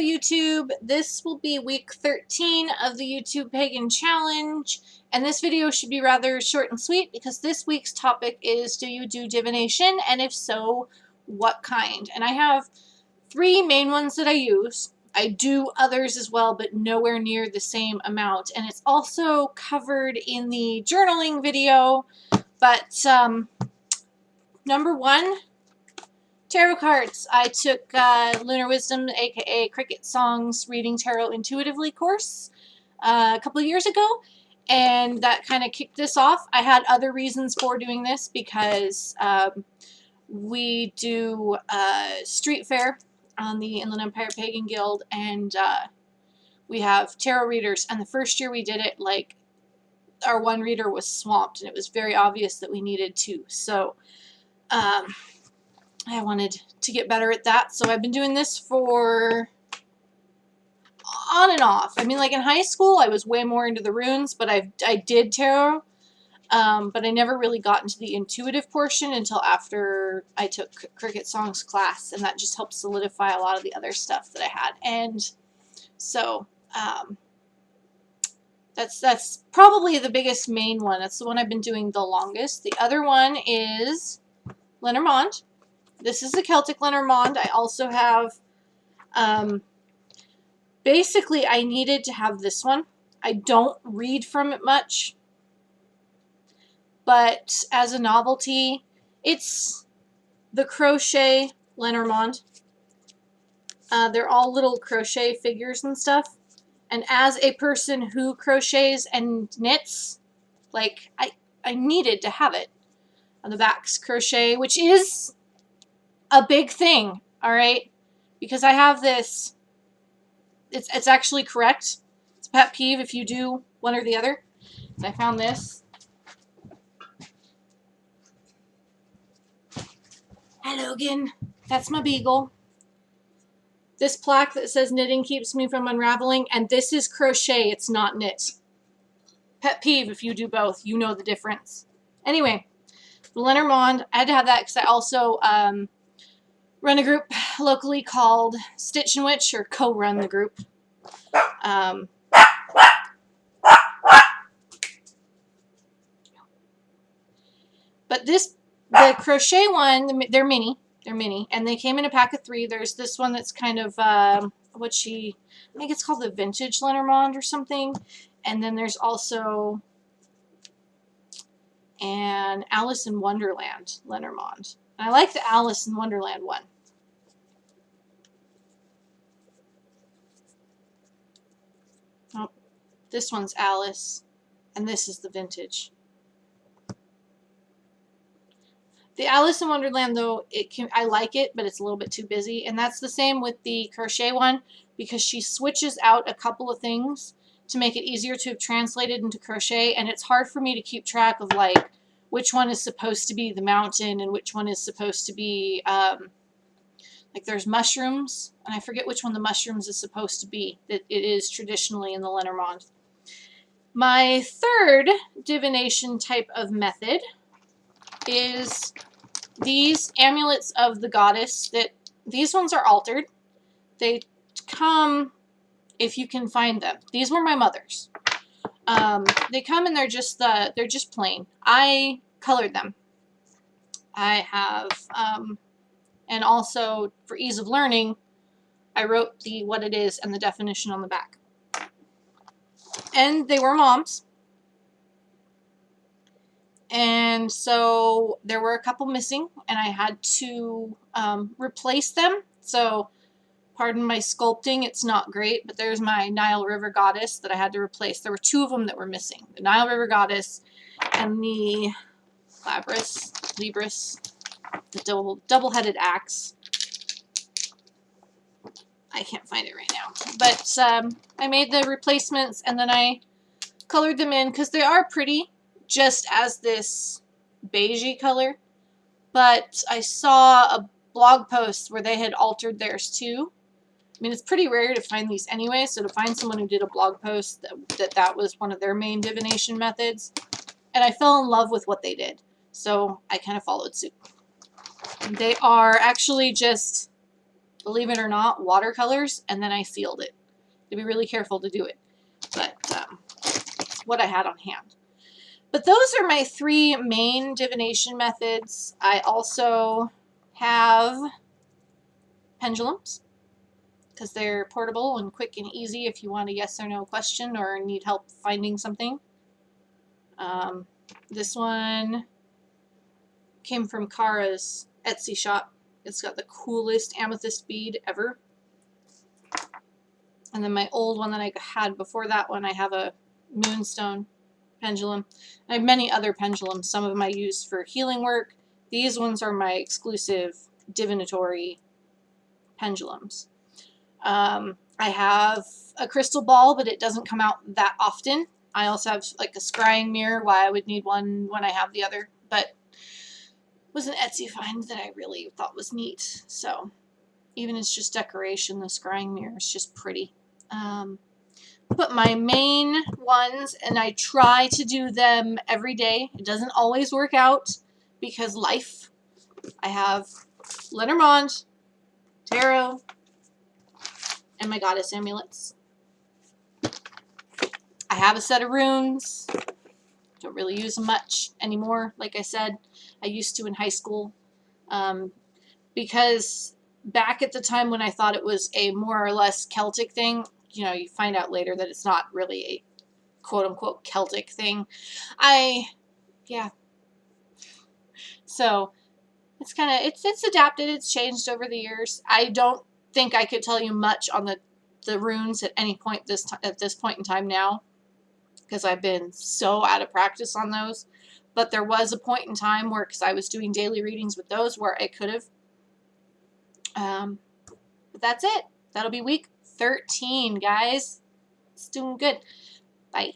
YouTube. This will be week 13 of the YouTube Pagan Challenge, and this video should be rather short and sweet because this week's topic is, do you do divination, and if so, what kind? And I have three main ones that I use. I do others as well, but nowhere near the same amount, and it's also covered in the journaling video. But number one, tarot cards. I took Lunar Wisdom, aka Cricket Song's Reading Tarot Intuitively course a couple of years ago, and that kind of kicked this off. I had other reasons for doing this because we do street fair on the Inland Empire Pagan Guild, and we have tarot readers, and the first year we did it, like, our one reader was swamped, and it was very obvious that we needed two. So I wanted to get better at that, so I've been doing this for on and off. I mean, like in high school, I was way more into the runes, but I did tarot, but I never really got into the intuitive portion until after I took Cricket Song's class, and that just helped solidify a lot of the other stuff that I had. And so that's probably the biggest main one. That's the one I've been doing the longest. The other one is Lenormand. This is the Celtic Lenormand. I also have, basically I needed to have this one. I don't read from it much, but as a novelty, it's the crochet Lenormand. They're all little crochet figures and stuff. And as a person who crochets and knits, like, I needed to have it. On the back's crochet, which is a big thing, all right? Because I have this, it's actually correct. It's a pet peeve if you do one or the other. And I found this. Hi, Logan. That's my beagle. This plaque that says knitting keeps me from unraveling, and this is crochet, it's not knit. Pet peeve if you do both. You know the difference. Anyway, the Lenormand, I had to have that because I also run a group locally called Stitch and Witch, or co-run the group. But the crochet one, they're mini, and they came in a pack of 3. There's this one that's kind of, I think it's called the Vintage Lenormand or something, and then there's also an Alice in Wonderland Lenormand. I like the Alice in Wonderland one. Oh, this one's Alice, and this is the Vintage. The Alice in Wonderland, though, I like it, but it's a little bit too busy, and that's the same with the crochet one, because she switches out a couple of things to make it easier to have translated into crochet, and it's hard for me to keep track of, like, which one is supposed to be the mountain and which one is supposed to be, like, there's mushrooms, and I forget which one the mushrooms is supposed to be, that it is traditionally in the Lenormand. My third divination type of method is these amulets of the goddess. These ones are altered. They come, if you can find them. These were my mother's. They come and they're just plain. I colored them. I have, and also for ease of learning, I wrote what it is and the definition on the back. And they were mom's. And so there were a couple missing, and I had to replace them. So pardon my sculpting, it's not great, but there's my Nile River Goddess that I had to replace. There were 2 of them that were missing. The Nile River Goddess and the Libris, the double-headed axe. I can't find it right now. But I made the replacements, and then I colored them in because they are pretty, just as this beigey color. But I saw a blog post where they had altered theirs too. I mean, it's pretty rare to find these anyway, so to find someone who did a blog post that was one of their main divination methods, and I fell in love with what they did, so I kind of followed suit. They are actually just believe it or not, watercolors, and then I sealed it. To be really careful to do it, but what I had on hand. But those are my 3 main divination methods. I also have pendulums, because they're portable and quick and easy if you want a yes or no question or need help finding something. This one came from Kara's Etsy shop. It's got the coolest amethyst bead ever. And then my old one that I had before that one, I have a moonstone pendulum. I have many other pendulums. Some of them I use for healing work. These ones are my exclusive divinatory pendulums. I have a crystal ball, but it doesn't come out that often. I also have like a scrying mirror. Why I would need one when I have the other, but it was an Etsy find that I really thought was neat. So even it's just decoration, the scrying mirror is just pretty. But my main ones, and I try to do them every day. It doesn't always work out because life. I have Lenormand, tarot, and my goddess amulets. I have a set of runes. Don't really use them much anymore. Like I said, I used to in high school. Because back at the time when I thought it was a more or less Celtic thing, you know, you find out later that it's not really a quote-unquote Celtic thing. Yeah. So it's kind of, it's adapted, it's changed over the years. I don't think I could tell you much on the runes at any point at this point in time now, because I've been so out of practice on those. But there was a point in time where, because I was doing daily readings with those, where I could have. But that's it. That'll be week 13, guys. It's doing good. Bye.